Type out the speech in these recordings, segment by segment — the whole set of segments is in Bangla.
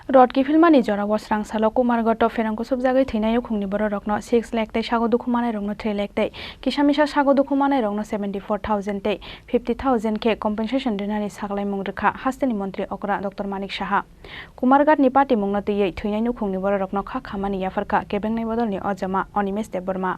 Rodki filmani jora wasrang salo Kumarghat ferangko subjagai Thowinai Nukhungni Borokno 6 lakh tei Sago Dukho Manairokno 3 lakh tei kisamisa Sago Dukho Manairokno 74,000 tei 50,000 ke compensation dinani saklai mungrikha hasteni mantri okra Dr. Manik Saha Kumarghat ni Patimungo tei Thowinai Nukhungni Borokno kha khamani yafarka kebengnai bodolni ojama Onimes Deborma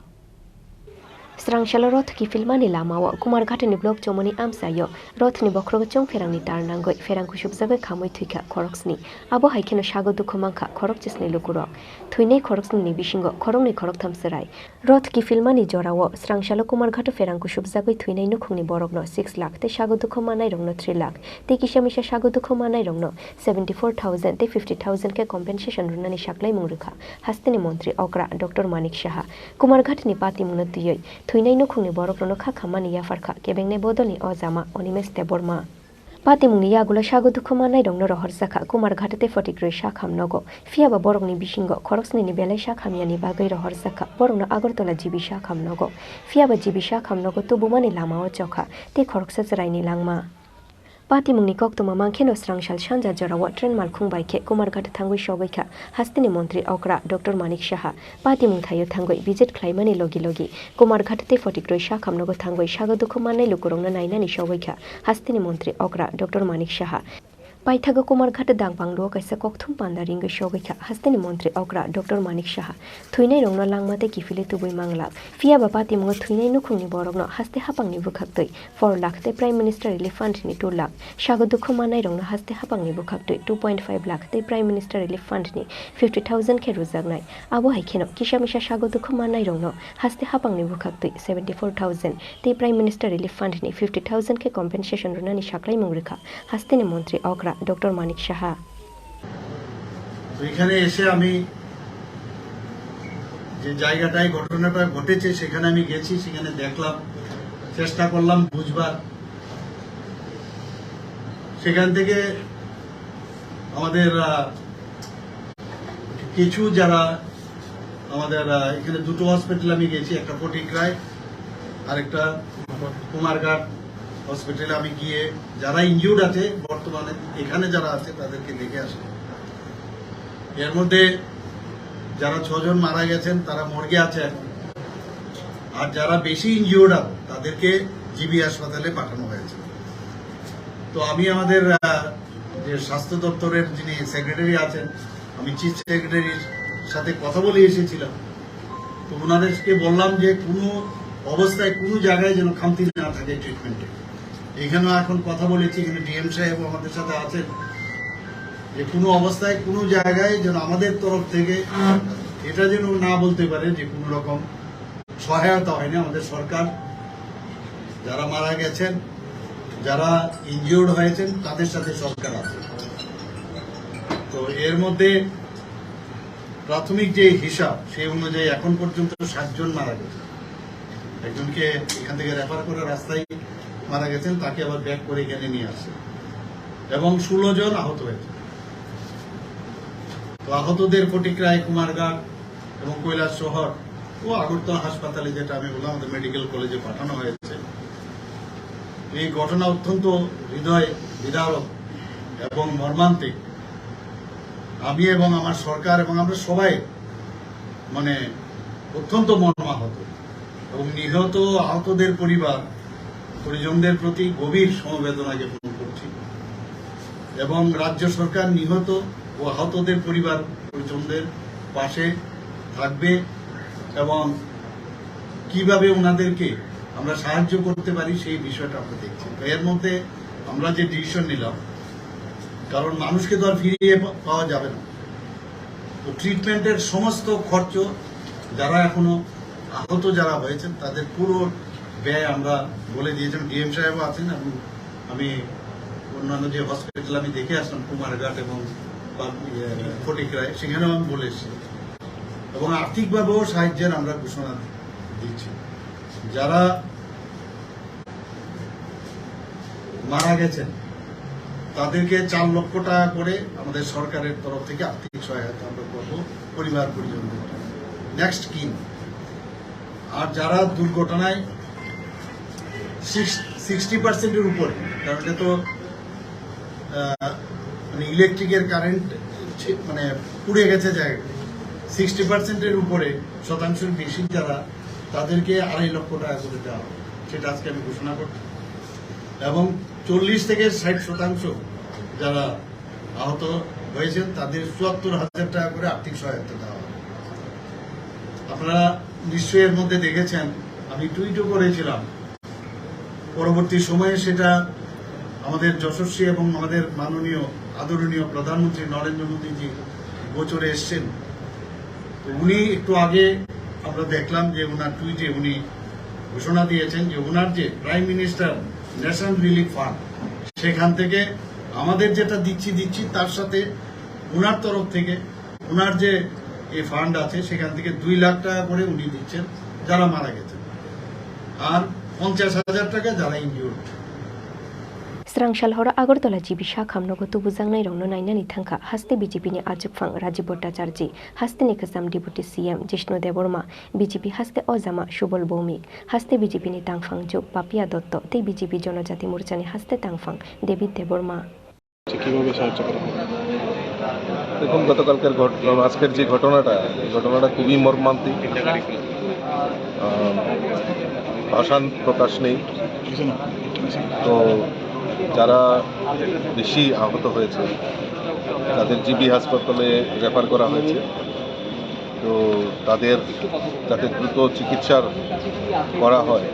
Srangshalo roth ki filmani lamao Kumarghat ni blok chomoni amsayo roth ni bokhrogo chong ferangni tarnangoi ferangku subjagai khamoi thuika khoroksni abo haikeno Sago Dukho mangkha khorok chisni lukurok Thowinai khoroksni ni bisingo khorongni khorok thamsarai roth ki filmani jorao Srangshalo Kumarghat ferangku subjagai Thowinai Nukhungni Borokno 6 lakh tei Sago Dukho Manairokno 3 lakh tei kisamisa Sago Dukho Manairokno 74,000 tei 50,000 ke compensation runani saklai mungrikha hasteni mantri okra Dr. Manik Saha Kumarghat ni Patimungo tiyoi Thowinai Nukhungni Borokno kha khamani yafarkha kebengnai bodolni ojama Onimes Deborma Patimungni yagulo Sago Dukho Manairokno rohorjaka Kumarghat tei Fotigroi sakhamnogo fiaba borokni bisingo khoroksni ni belai sakhamyani bagai rohorjaka borokno Agartala jibi sakhamnogo fiaba jibi sakhamnogo tubumani lamao chokha tei khoroksa chraini langma Patimungni koktoma mangkheno Srangshal sanja jorao train malkhungbai khe Kumarghat thangoi sobaikha hasteni mantri okra Dr. Manik Saha Patimung thayo thangoi visit khlaimani logi Kumarghat tei Fotigroi sakhamnogo thangoi Sago Dukho Manai lukurongno nainani sobaikha hasteni mantri okra Dr. Manik Saha Paithago Kumarghat dangbanglo kaisa kokthum panda ringo sobaikha hasteni mantri okra Dr. Manik Saha Thowinai rongno langmate kifile tubui mangla fiaba Patimungo Thowinai Nukhungni Borokno haste hapangni bukhaktoi 4 lakh tei Prime Minister Relief Fund ni 2 lakh Sago Dukho Manairokno haste hapangni bukhaktoi 2.5 lakh tei Prime Minister Relief Fund ni 50,000 ke Rwjaknai abo haikeno kisamisa Sago Dukho Manairokno haste hapangni bukhaktoi 74,000 tei Prime Minister Relief Fund ni 50,000 ke compensation runani saklai mungrikha hasteni mantri okra Dr. Manik Saha এখানে এসে আমি যে জায়গাটায় ঘটনাটা ঘটেছে সেখানে আমি গেছি সেখানে দেখলাম চেষ্টা করলাম বুঝবার সেখান থেকে আমাদের কিছু যারা আমাদের এখানে দুটো হসপিটাল আমি গেছি একটা ফটিকরায় আর একটা কুমারঘাট হসপিটালে আমি গিয়ে যারা ইনজিউর্ড আছে বর্তমানে এখানে যারা আছে তাদেরকে দেখে আসি এর মধ্যে যারা 6 জন মারা গেছেন তারা মর্গে আছে এখন আর যারা বেশি ইনজিউর্ড আছে তাদেরকে জিবি হাসপাতালে পাঠানো হয়েছে তো আমি আমাদের যে স্বাস্থ্য দপ্তরের যিনি সেক্রেটারি আছেন আমি চিফ সেক্রেটারির সাথে কথা বলে এসেছিলাম তো ওনাদেরকে বললাম যে কোনো অবস্থায় কোনো জায়গায় যেন খামতি না থাকে ট্রিটমেন্টে এখানেও এখন কথা বলেছি এখানে ডিএম সাহেব আমাদের সাথে আছেন যে কোনো অবস্থায় কোনো জায়গায় যেন আমাদের তরফ থেকে এটা যেন না বলতে পারে যে কোনো রকম সহায়তা হয়নি আমাদের সরকার যারা মারা গেছেন যারা ইনজিউর্ড হয়েছেন তাদের সাথে সরকার আছে তো এর মধ্যে প্রাথমিক যে হিসাব সেই অনুযায়ী এখন পর্যন্ত 7 জন মারা গেছে একজনকে এখান থেকে রেফার করে রাস্তায় মারা গেছেন তাকে আবার ব্যাক করে এখানে নিয়ে আসে এবং 16 জন আহত হয়েছে তো আহতদের ফটিকরায় কুমারঘাট এবং কৈলাস শহর ও আগরতলা হাসপাতালে যেটা আমি বললাম আমাদের মেডিকেল কলেজে পাঠানো হয়েছে এই ঘটনা অত্যন্ত হৃদয় বিদারক এবং মর্মান্তিক আমি এবং আমার সরকার এবং আমরা সবাই মানে অত্যন্ত মর্মাহত এবং নিহত আহতদের পরিজনদের প্রতি গভীর সমবেদনা জ্ঞাপন করছি এবং রাজ্য সরকার নিহত ও আহতদের পরিজনদের পাশে থাকবে এবং কিভাবে ওনাদেরকে আমরা সাহায্য করতে পারি সেই বিষয়টা আমরা দেখছি এর মধ্যে আমরা যে ডিসিশন নিলাম কারণ মানুষকে তো আর ফিরিয়ে পাওয়া যাবে না তো ট্রিটমেন্টের সমস্ত খরচ যারা এখনো আহত যারা হয়েছেন তাদের পুরো ব্যয় আমরা বলে দিয়েছিলাম ডিএম সাহেব আছেন এবং আমি অন্যান্য যে হসপিটাল আমি দেখে আসলাম কুমারঘাট এবং ফটিকরায় সেখানেও আমি বলে এসেছি এবং আর্থিকভাবেও সাহায্যের আমরা ঘোষণা দিচ্ছি যারা মারা গেছেন তাদেরকে 4 লক্ষ টাকা করে আমাদের সরকারের তরফ থেকে আর্থিক সহায়তা আমরা করবো পরিবার পরিজনদের নেক্সট কিন আর যারা দুর্ঘটনায় 60% উপরে কারণ এটা তো মানে ইলেকট্রিকের কারেন্ট মানে পুড়ে গেছে জায়গা 60%-এর উপরে শতাংশের বেশি যারা তাদেরকে 2.5 লক্ষ টাকা করে দেওয়া হবে, সেটা আজকে আমি ঘোষণা করছি। এবং 40 থেকে 60% যারা আহত হয়েছেন তাদের 74,000 টাকা করে আর্থিক সহায়তা দেওয়া হবে। আপনারা নিশ্চয়ই এর মধ্যে দেখেছেন, আমি টুইটও করেছিলাম, পরবর্তী সময়ে সেটা আমাদের যশস্বী এবং আমাদের মাননীয় আদরণীয় প্রধানমন্ত্রী নরেন্দ্র মোদীজি গোচরে এসছেন। তো উনি একটু আগে আমরা দেখলাম যে ওনার টুইটে উনি ঘোষণা দিয়েছেন যে ওনার যে prime minister national relief fund, সেখান থেকে আমাদের যেটা দিচ্ছি তার সাথে ওনার তরফ থেকে ওনার যে এই ফান্ড আছে সেখান থেকে 2 লাখ টাকা করে উনি দিচ্ছেন যারা মারা গেছেন, আর 50,000 টাকা যারা injured. Srangshal hora Agartala jibi Shakhamnogo Tubuzangnai rongno nainani thangka haste BJP ni Ajukphang Rajiv Bhattacharjee haste ni Kasam Deputy CM Jishnu Deborma BJP haste Ozama Shubol Bhomik haste BJP ni Tangphang Juk Papia Dotto tei BJP Jonojati Morcha ni haste Tangphang David Deborma কিভাবে সাহায্য করা হবে? দেখুন, গতকালকের আজকের যে ঘটনাটা খুবই মর্মান্তিক, ভাষা প্রকাশ নেই। তো যারা বেশি আহত হয়েছে তাদের জিবি হাসপাতালে রেফার করা হয়েছে। তো তাদের যাতে দ্রুত চিকিৎসা করা হয়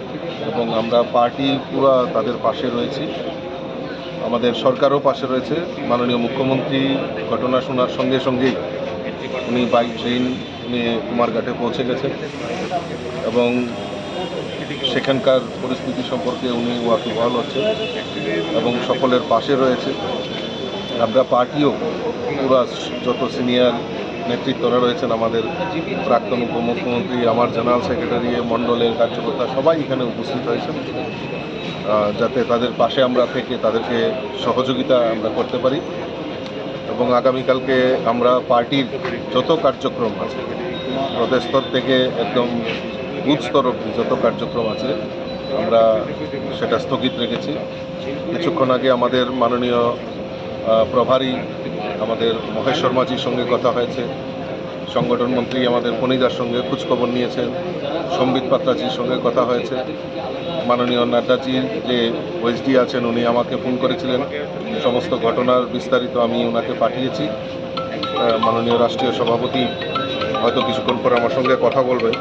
এবং আমরা পার্টি পুরো তাদের পাশে রয়েছি, আমাদের সরকারও পাশে রয়েছে। মাননীয় মুখ্যমন্ত্রী ঘটনা শোনার সঙ্গে সঙ্গেই উনি বাই ট্রেন নিয়ে কুমারঘাটে পৌঁছে গেছেন এবং সেখানকার পরিস্থিতি সম্পর্কে উনি ওয়াকিবহাল হচ্ছেন এবং সকলের পাশে রয়েছে। আমরা পার্টিও পুরা যত সিনিয়র নেতৃত্বরা রয়েছেন, আমাদের প্রাক্তন উপমুখ্যমন্ত্রী, আমার জেনারেল সেক্রেটারি, মণ্ডলের কার্যকর্তা সবাই এখানে উপস্থিত হয়েছেন, যাতে তাদের পাশে আমরা থেকে তাদেরকে সহযোগিতা আমরা করতে পারি। এবং আগামীকালকে আমরা পার্টির যত কার্যক্রম আছে, প্রদেশ স্তর থেকে একদম বুথ স্তর অবধি যত কার্যক্রম আছে আমরা সেটা স্থগিত রেখেছি। কিছুক্ষণ আগে আমাদের মাননীয় প্রভারী আমাদের মহেশ শর্মাজির সঙ্গে কথা হয়েছে, সংগঠন মন্ত্রী আমাদের ফণিদার সঙ্গে খোঁজখবর নিয়েছেন, সম্বিত পাত্রাজির সঙ্গে কথা হয়েছে, মাননীয় নাড্ডাজির যে ওএসডি আছেন উনি আমাকে ফোন করেছিলেন, সমস্ত ঘটনার বিস্তারিত আমি ওনাকে পাঠিয়েছি। মাননীয় রাষ্ট্রীয় সভাপতি হয়তো কিছুক্ষণ পর আমার সঙ্গে কথা বলবেন।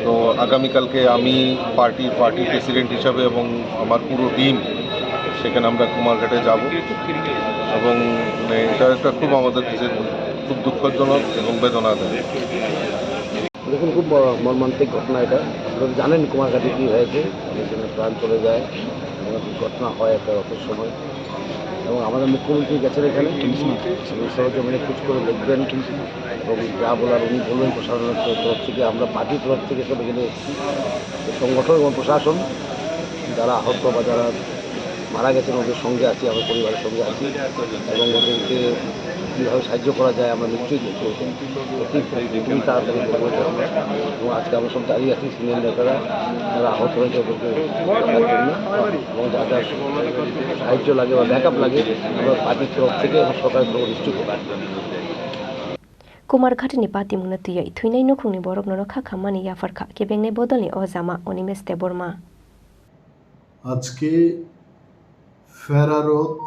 তো আগামীকালকে আমি পার্টির প্রেসিডেন্ট হিসাবে এবং আমার পুরো টিম সেখানে আমরা কুমারঘাটে যাব এবং এটা একটা খুব আমাদের কাছে খুব দুঃখজনক এবং বেদনাদায়ক। দেখুন, খুব মর্মান্তিক ঘটনা এটা। আপনারা জানেন কুমারঘাটে কী হয়েছে, এখানে প্রাণ চলে যায় এবং দুর্ঘটনা হয় একটা রথের সময়। এবং আমাদের মুখ্যমন্ত্রী গেছেন এখানে, সরজমিনে খোঁজ করে দেখবেন এবং যা বলার উনি বলবেন প্রশাসনের তরফ থেকে। আমরা পার্টির তরফ থেকে সব এখানে এসেছি, সংগঠন এবং প্রশাসন যারা আহত বা যারা মারা গেছেন ওদের সঙ্গে আছি, আমার পরিবারের সঙ্গে আছি এবং ওদেরকে কীভাবে সাহায্য করা যায় আমরা নিশ্চয়ই খুবই তাড়াতাড়ি করবো এবং আজকে আমরা সব দাঁড়িয়ে আছি সিনিয়র নেতারা যারা আহত হয়েছে ওদেরকে দেখার জন্য এবং যা যা সাহায্য লাগে বা ব্যাকআপ লাগে আমরা পার্টির তরফ থেকে এবং সরকারের তরফ নিশ্চয়ই করবো। Kumarghat ni Patimungo tuyai Thowinai Nukhungni Borokno Rakha Khamani Yafarkha Kebengne Bodolni Ozama Onimes Deborma আজকে ফেরারত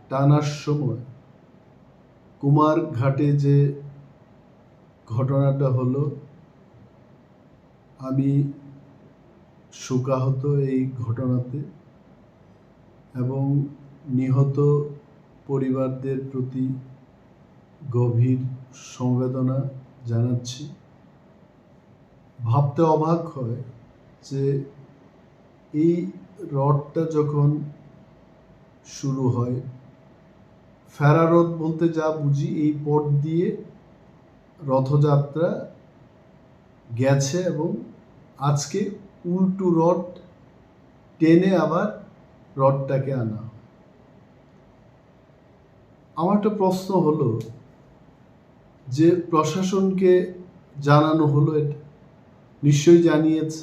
টানার সময় কুমারঘাটে যে ঘটনাটা হলো, আমি শোকাহত এই ঘটনাতে এবং নিহত পরিবারদের প্রতি গভীর সমবেদনা জানাচ্ছি। ভাবতে অবাক হয় যে এই রথটা যখন শুরু হয়, ফেরারত বলতে যা বুঝি এই পথ দিয়ে রথযাত্রা গেছে এবং আজকে উল্টো রথ টেনে আবার রথটাকে আনা। আমার একটা প্রশ্ন হলো যে প্রশাসনকে জানানো হলো, এটা নিশ্চয়ই জানিয়েছে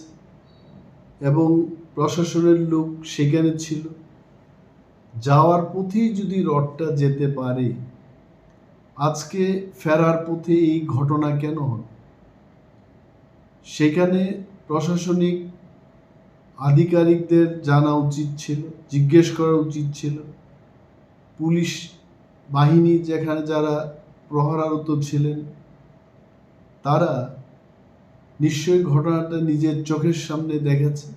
এবং প্রশাসনের লোক সেখানে ছিল। যাওয়ার পথেই যদি রথটা যেতে পারে, আজকে ফেরার পথে এই ঘটনা কেন হল? সেখানে প্রশাসনিক আধিকারিকদের জানা উচিত ছিল, জিজ্ঞেস করা উচিত ছিল। পুলিশ বাহিনী যেখানে যারা প্রহরারত ছিলেন তারা নিশ্চয়ই ঘটনাটা নিজের চোখের সামনে দেখেছে।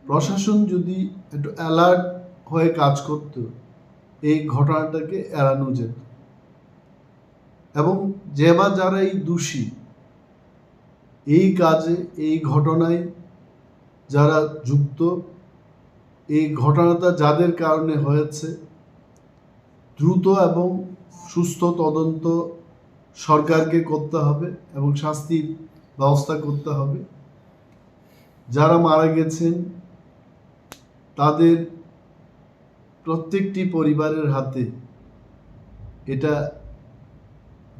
প্রশাসন যদি একটু অ্যালার্ট হয়ে কাজ করত, এই ঘটনাটাকে এড়ানো যেত। এবং যারা এই দোষী, এই কাজে, এই ঘটনায় যারা যুক্ত, এই ঘটনাটা যাদের কারণে হয়েছে, দ্রুত এবং সুস্থ তদন্ত সরকারকে করতে হবে এবং শাস্তির ব্যবস্থা করতে হবে। যারা মারা গেছেন তাদের প্রত্যেকটি পরিবারের হাতে এটা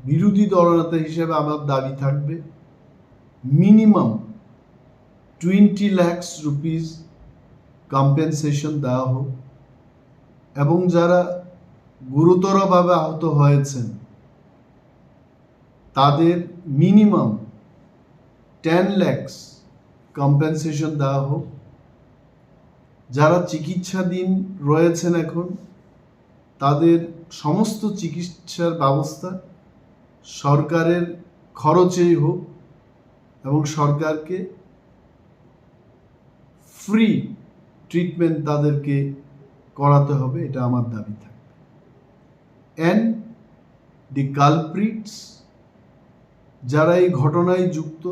বিরোধী দলনেতা হিসেবে আমার দাবি থাকবে মিনিমাম 20 lakhs রুপিস কম্পেনসেশন দেওয়া হোক এবং যারা গুরুতরভাবে আহত হয়েছেন তাদের মিনিমাম 10 lakhs কম্পেনসেশন দেওয়া হোক। যারা চিকিৎসাধীন রয়েছেন এখন তাদের সমস্ত চিকিৎসার ব্যবস্থা সরকারের খরচেই হোক এবং সরকারকে ফ্রি ট্রিটমেন্ট তাদেরকে করাতে হবে, এটা আমার দাবি থাকবে। অ্যান্ড দি কালপ্রিটস, যারা এই ঘটনায় যুক্ত,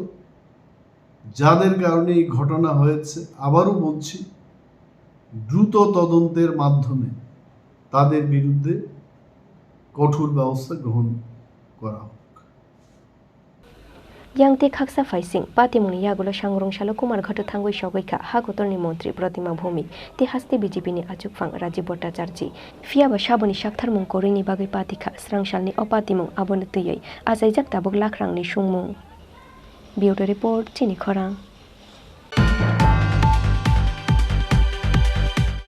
যাদের কারণে এই ঘটনা হয়েছে, আবারও বলছি দ্রুত তদন্তের মাধ্যমে তাদের বিরুদ্ধে কঠোর ব্যবস্থা গ্রহণ করা হোক। Yang te khaksa faising Patimungo yagulo sangrong shalo Kumarghat thangoi shogoi kha hagotorni mantri Pratima Bhumi te haste BJP ni achukphang Rajiv Bhattacharji fia ba shaboni shaktharmung korini bagai patikha srangshalni opatimung abonotuyei ajaijak tabuk Lakhrangni sungmung. Bureau report Chini Khorang.